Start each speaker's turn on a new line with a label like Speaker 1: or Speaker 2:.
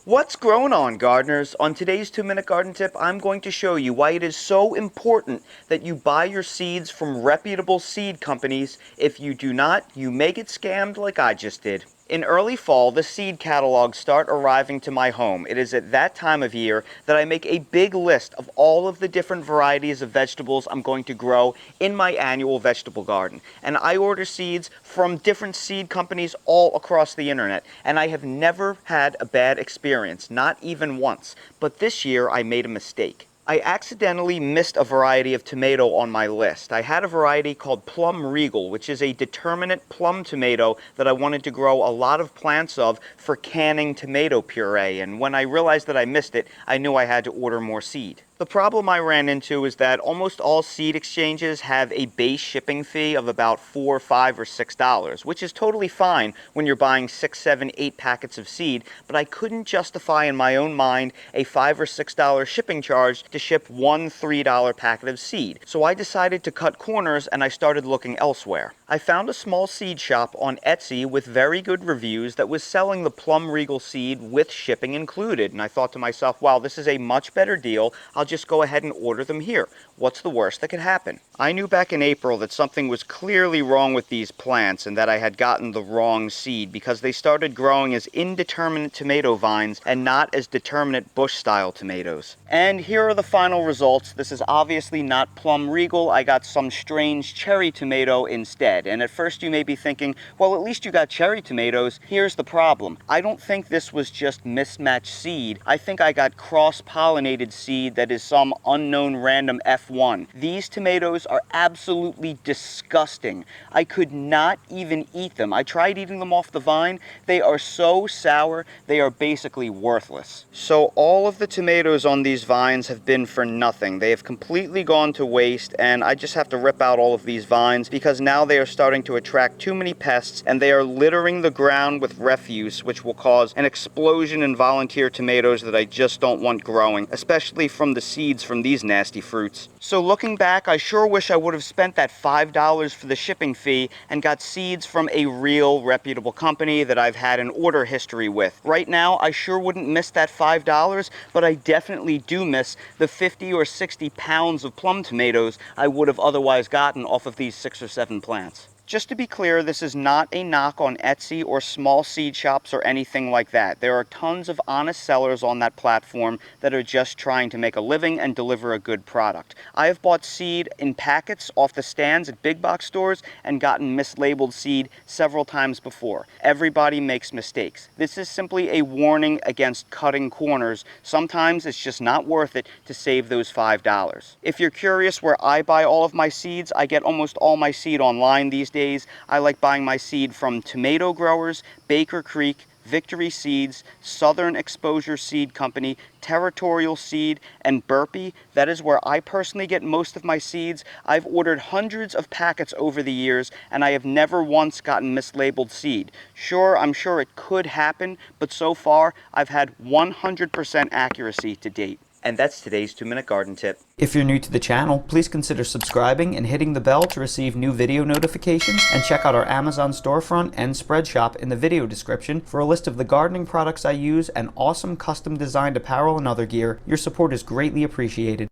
Speaker 1: What's growing on, gardeners? On today's 2-Minute Garden Tip, I'm going to show you why it is so important that you buy your seeds from reputable seed companies. If you do not, you may get scammed like I just did. In early fall, the seed catalogs start arriving to my home. It is at that time of year that I make a big list of all of the different varieties of vegetables I'm going to grow in my annual vegetable garden. And I order seeds from different seed companies all across the internet. And I have never had a bad experience, not even once. But this year I made a mistake. I accidentally missed a variety of tomato on my list. I had a variety called Plum Regal, which is a determinate plum tomato that I wanted to grow a lot of plants of for canning tomato puree. And when I realized that I missed it, I knew I had to order more seed. The problem I ran into is that almost all seed exchanges have a base shipping fee of about $4, $5, or $6, which is totally fine when you're buying 6, 7, 8 packets of seed, but I couldn't justify in my own mind a $5 or $6 shipping charge to ship one $3 packet of seed. So I decided to cut corners and I started looking elsewhere. I found a small seed shop on Etsy with very good reviews that was selling the Plum Regal seed with shipping included, and I thought to myself, wow, this is a much better deal. I'll just go ahead and order them here. What's the worst that could happen? I knew back in April that something was clearly wrong with these plants and that I had gotten the wrong seed because they started growing as indeterminate tomato vines and not as determinate bush-style tomatoes. And here are the final results. This is obviously not Plum Regal. I got some strange cherry tomato instead. And at first you may be thinking, well, at least you got cherry tomatoes. Here's the problem. I don't think this was just mismatched seed. I think I got cross-pollinated seed that is some unknown random F1. These tomatoes are absolutely disgusting. I could not even eat them. I tried eating them off the vine. They are so sour, they are basically worthless. So all of the tomatoes on these vines have been for nothing. They have completely gone to waste, and I just have to rip out all of these vines because now they are starting to attract too many pests and they are littering the ground with refuse, which will cause an explosion in volunteer tomatoes that I just don't want growing, especially from the seeds from these nasty fruits. So looking back, I sure wish I would have spent that $5 for the shipping fee and got seeds from a real reputable company that I've had an order history with. Right now, I sure wouldn't miss that $5, but I definitely do miss the 50 or 60 pounds of plum tomatoes I would have otherwise gotten off of these 6 or 7 plants. Just to be clear, this is not a knock on Etsy or small seed shops or anything like that. There are tons of honest sellers on that platform that are just trying to make a living and deliver a good product. I have bought seed in packets off the stands at big box stores and gotten mislabeled seed several times before. Everybody makes mistakes. This is simply a warning against cutting corners. Sometimes it's just not worth it to save those $5. If you're curious where I buy all of my seeds, I get almost all my seed online these days. I like buying my seed from Tomato Growers, Baker Creek, Victory Seeds, Southern Exposure Seed Company, Territorial Seed, and Burpee. That is where I personally get most of my seeds. I've ordered hundreds of packets over the years, and I have never once gotten mislabeled seed. Sure, I'm sure it could happen, but so far, I've had 100% accuracy to date. And that's today's 2-Minute Garden Tip.
Speaker 2: If you're new to the channel, please consider subscribing and hitting the bell to receive new video notifications, and check out our Amazon storefront and spread shop in the video description for a list of the gardening products I use and awesome custom designed apparel and other gear. Your support is greatly appreciated.